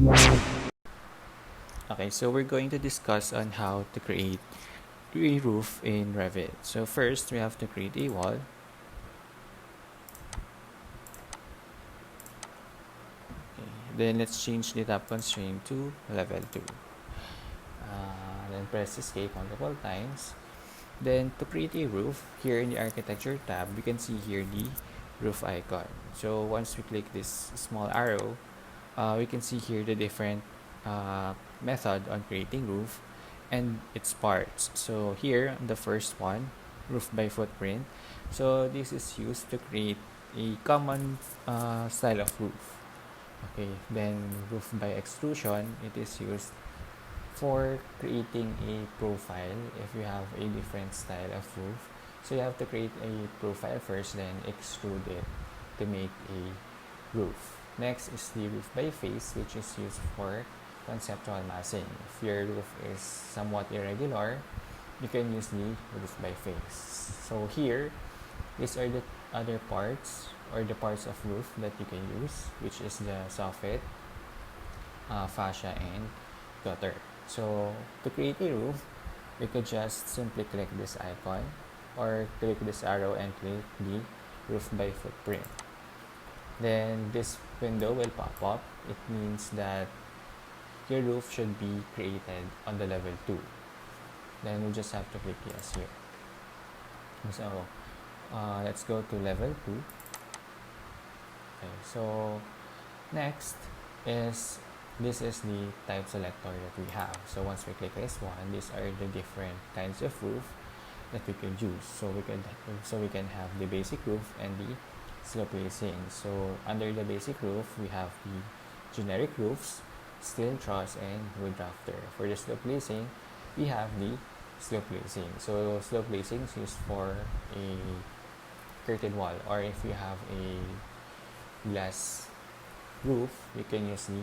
Okay, so we're going to discuss on how to create a roof in Revit. So first, we have to create a wall. Okay, then let's change the top constraint to level 2. Then press escape multiple times. Then to create a roof, here in the architecture tab, we can see here the roof icon. So once we click this small arrow, we can see here the different method on creating roof and its parts. So here, the first one, roof by footprint. So this is used to create a common style of roof. Okay, then roof by extrusion, it is used for creating a profile if you have a different style of roof. So you have to create a profile first, then extrude it to make a roof. Next is the roof by face, which is used for conceptual massing. If your roof is somewhat irregular, you can use the roof by face. So here, these are the other parts or the parts of roof that you can use, which is the soffit, fascia, and gutter. So to create a roof, we could just simply click this icon or click this arrow and click the roof by footprint. Then this window will pop up. It means that your roof should be created on the level 2. Then we just have to click yes here. So let's go to level 2. Okay, so next is this is the type selector that we have. So once we click this one, these are the different kinds of roof that we can use. So we can have the basic roof and the slope lacing. So under the basic roof, we have the generic roofs, steel truss, and wood rafter. For the slope lacing, we have the slope lacing. So slope lacing is used for a curtain wall, or if you have a glass roof, you can use the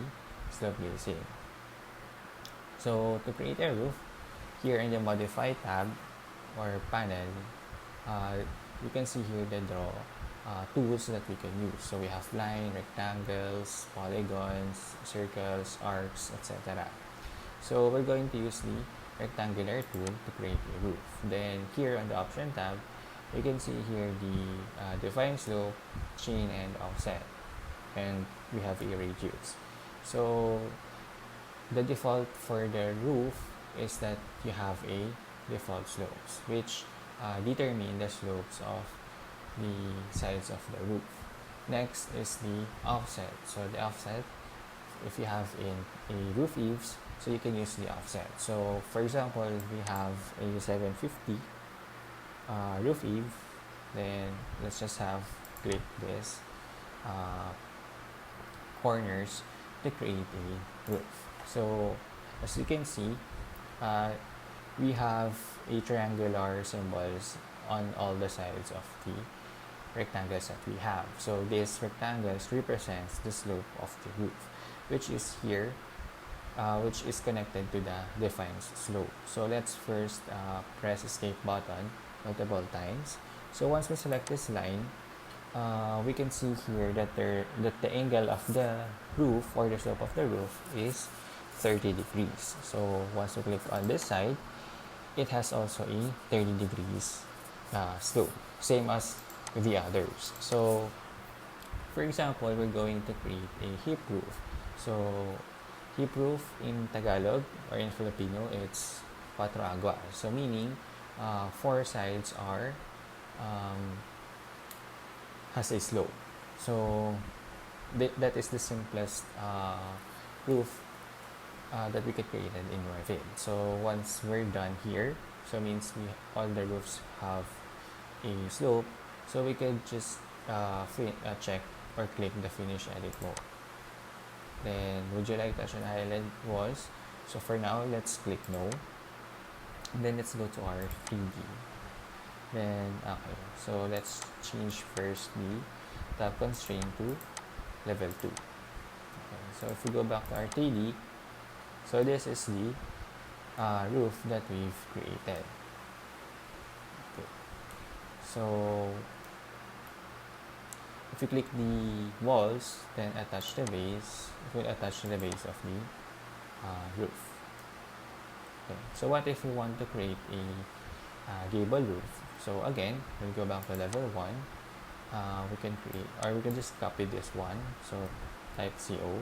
slope lacing. So to create a roof, here in the modify tab or panel, you can see here the draw tools that we can use. So we have line, rectangles, polygons, circles, arcs, etc. So we're going to use the rectangular tool to create a roof. Then here on the option tab, you can see here the define slope, chain, and offset, and we have a radius. So the default for the roof is that you have a default slopes, which determine the slopes of the sides of the roof. Next is the offset. So the offset, if you have in a roof eaves, so you can use the offset. So for example, we have a 750 roof eave, then let's just have click this corners to create a roof. So as you can see, we have a triangular symbols on all the sides of the rectangles that we have. So this rectangles represents the slope of the roof, which is here, which is connected to the defined slope. So let's first press escape button multiple times. So once we select this line, we can see here that the angle of the roof or the slope of the roof is 30 degrees. So once we click on this side, it has also a 30 degrees slope, same as the others. So for example, we're going to create a hip roof. So hip roof in Tagalog or in Filipino, it's cuatro aguas. So meaning 4 sides are has a slope. So that is the simplest roof that we could create in Revit. So once we're done here, so means all the roofs have a slope, so we could just check or click the finish edit mode. Then would you like to touch on highlight walls? So for now, let's click no. Then let's go to our 3D. Then okay, so let's change first the tab constraint to level 2. Okay, so if we go back to our 3D, so this is the roof that we've created. Okay. So if you click the walls, then attach the base, it will attach to the base of the roof. Okay. So what if we want to create a gable roof? So again, we'll go back to level 1. We can create, or we can just copy this one. So type CO.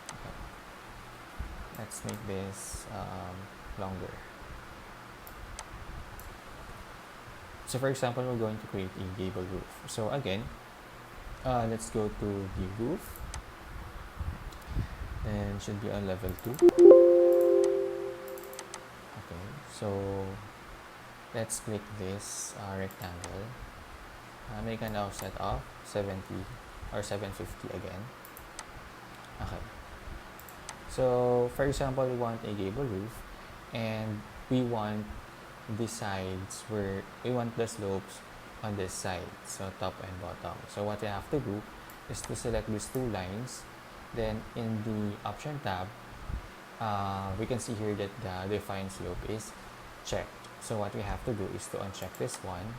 Okay. Let's make this longer. So for example, we're going to create a gable roof. So again, let's go to the roof. Then should be on level 2. Okay, so let's click this rectangle. Make an offset of 70 or 750 again. Okay. So for example, we want a gable roof, and we want the sides where we want the slopes on this side, so top and bottom. So what we have to do is to select these two lines. Then in the option tab, we can see here that the define slope is checked. So what we have to do is to uncheck this one,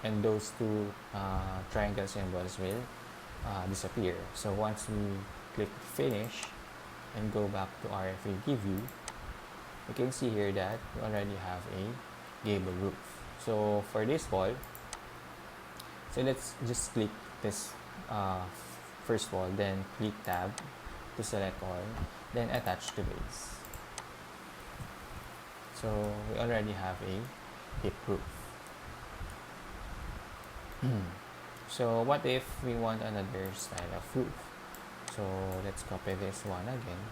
and those two triangle symbols will disappear. So once we click finish and go back to our 3D view, you can see here that we already have a gable roof. So for this wall, so let's just click this first wall, then click tab to select all, then attach to base. So we already have a hip roof. So what if we want another style of roof? So let's copy this one again.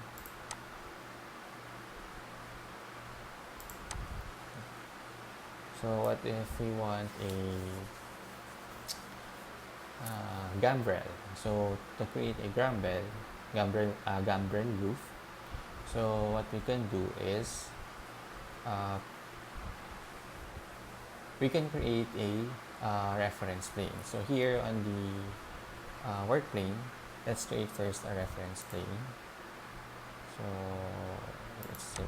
So what if we want a gambrel? So to create a gambrel roof, so what we can do is we can create a reference plane. So here on the work plane, let's create first a reference plane. So let's say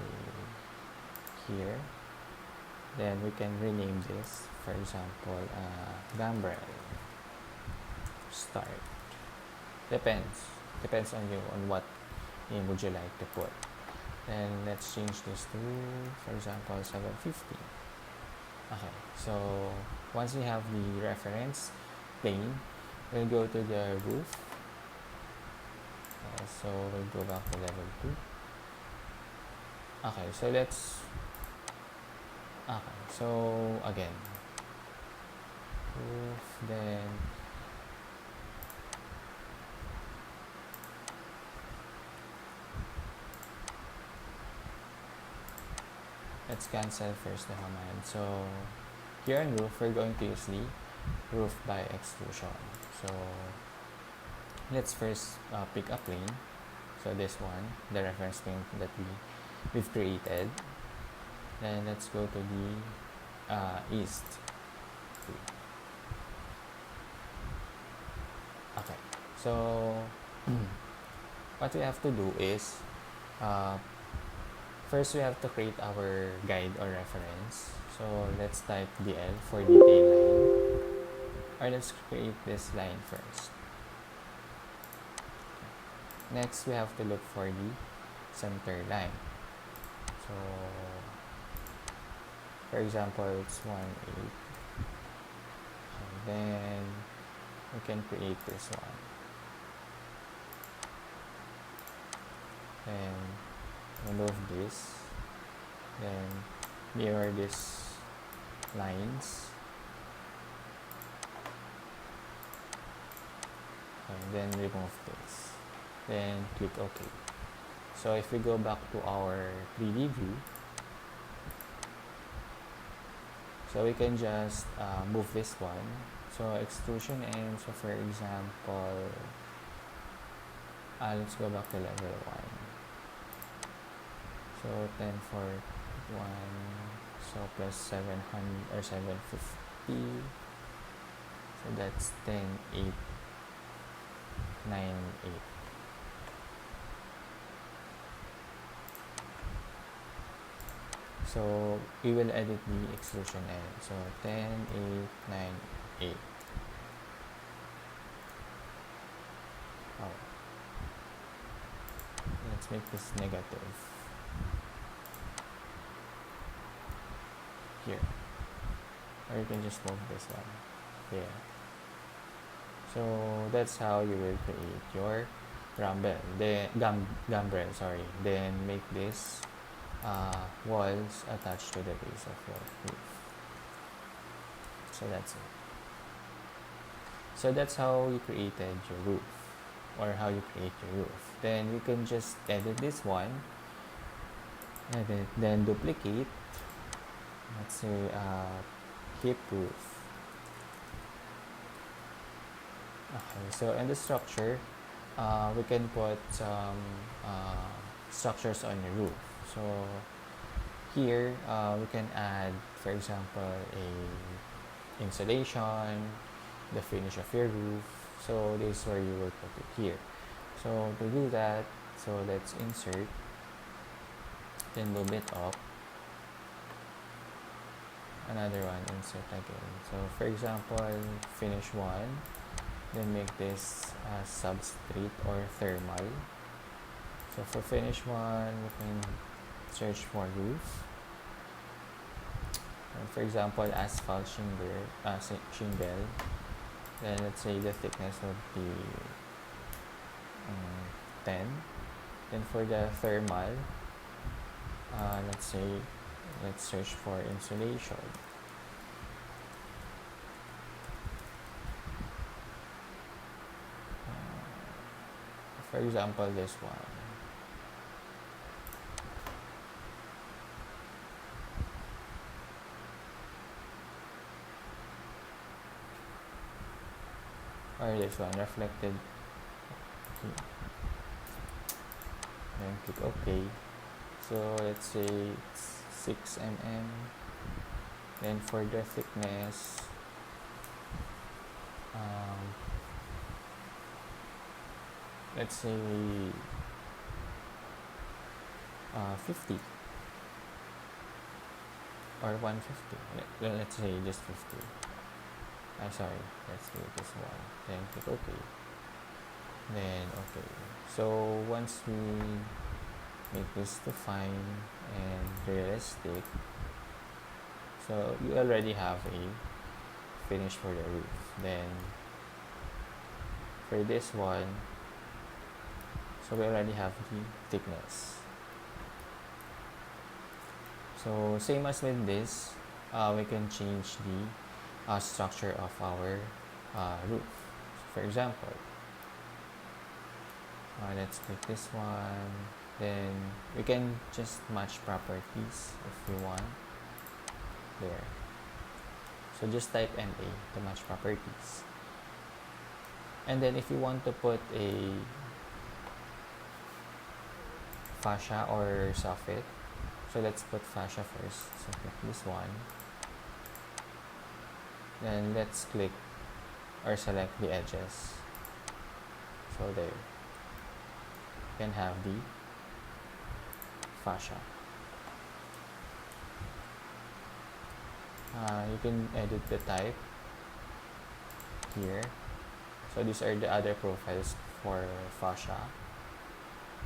here, then we can rename this, for example, gambrel start. Depends on you, on what name would you like to put. Then let's change this to, for example, 750. Okay, so once we have the reference plane, we'll go to the roof. So we'll go back to level 2. Okay, so so again, roof, then let's cancel first the command. So here on roof, we're going to use the roof by exclusion. So let's first pick a plane. So this one, the reference plane that we've created. Then let's go to the east. Okay, so what we have to do is first we have to create our guide or reference. So let's type DL for detail line, or let's create this line first. Next, we have to look for the center line. So for example, it's 1, 8. And then we can create this one. Then remove this. Then mirror these lines. And then remove this. Then click OK. So if we go back to our 3D view, so we can just move this one. So exclusion, and so for example, let's go back to level 1. So 10 for 1, so plus 700 or 750. So that's 10, 8, 9, 8. So we will edit the exclusion end. So 10, 8, 9, 8. let's make this negative here, or you can just move this one there. So that's how you will create your gambrel, sorry. Then make this walls attached to the base of your roof. So that's it. So that's how you created your roof, or how you create your roof. Then you can just edit this one, edit, then duplicate, let's say hip roof. Okay, so in the structure, we can put some structures on your roof. So here we can add, for example, a insulation, the finish of your roof. So this is where you will put it here. So to do that, so let's insert, then move it up, another one, insert again. So for example, finish one, then make this substrate or thermal. So for finish one, we can search for roof. And for example, asphalt shingle. Then let's say the thickness would be 10. Then for the thermal, let's search for insulation. For example, this one. Or this one, reflected. Okay. Then click OK. So let's say it's 6 mm. Then for the thickness, let's say 50 or 150. Let's say just 50. Sorry, let's do this one. Then click OK. Then OK. So once we make this define and realistic, so you already have a finish for the roof. Then for this one, so we already have the thickness. So same as with this, we can change the structure of our roof. For example, let's click this one. Then we can just match properties if we want. There. So just type MA to match properties. And then if you want to put a fascia or soffit, so let's put fascia first. So click this one. Then let's click or select the edges. So there. You can have the fascia. You can edit the type here. So these are the other profiles for fascia.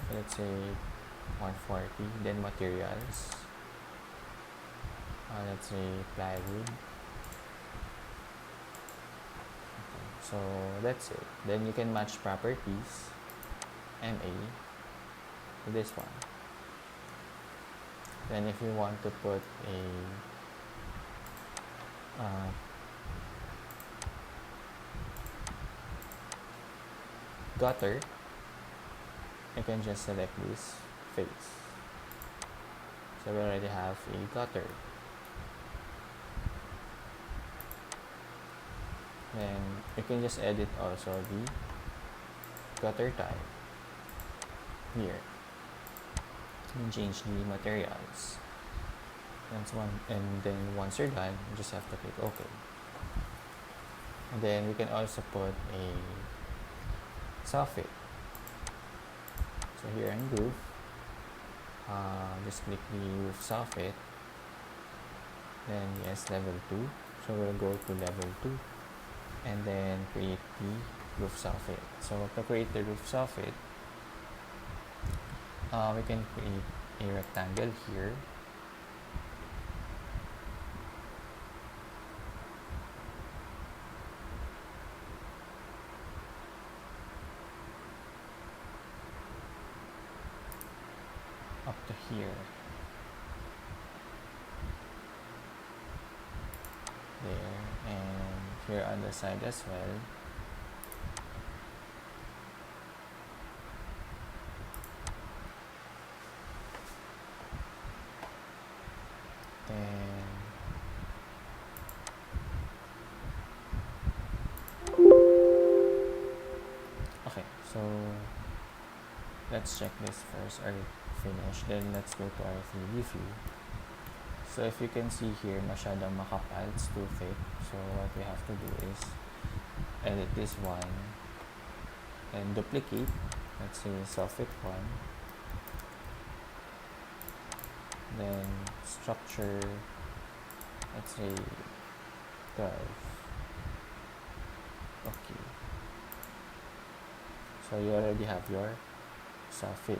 So let's say 140. Then materials. Let's say plywood. Okay, so that's it. Then you can match properties MA to this one. Then if you want to put a gutter, you can just select this face. So we already have a gutter. Then you can just edit also the gutter type here. And change the materials. And then once you're done, you just have to click OK. And then we can also put a soffit. So here in roof, just click the roof soffit. Then yes, level 2. So we'll go to level 2 and then create the roof soffit. So to create the roof soffit, we can create a rectangle here. Up to here. There, and here on the side as well. Then okay, so let's check this first or finish, then let's go to our 3D view. So if you can see here, masyadong makapal, it's too thick. So what we have to do is edit this one and duplicate. Let's say self-fit one. Then structure, let's say 12. Okay. So you already have your self-fit.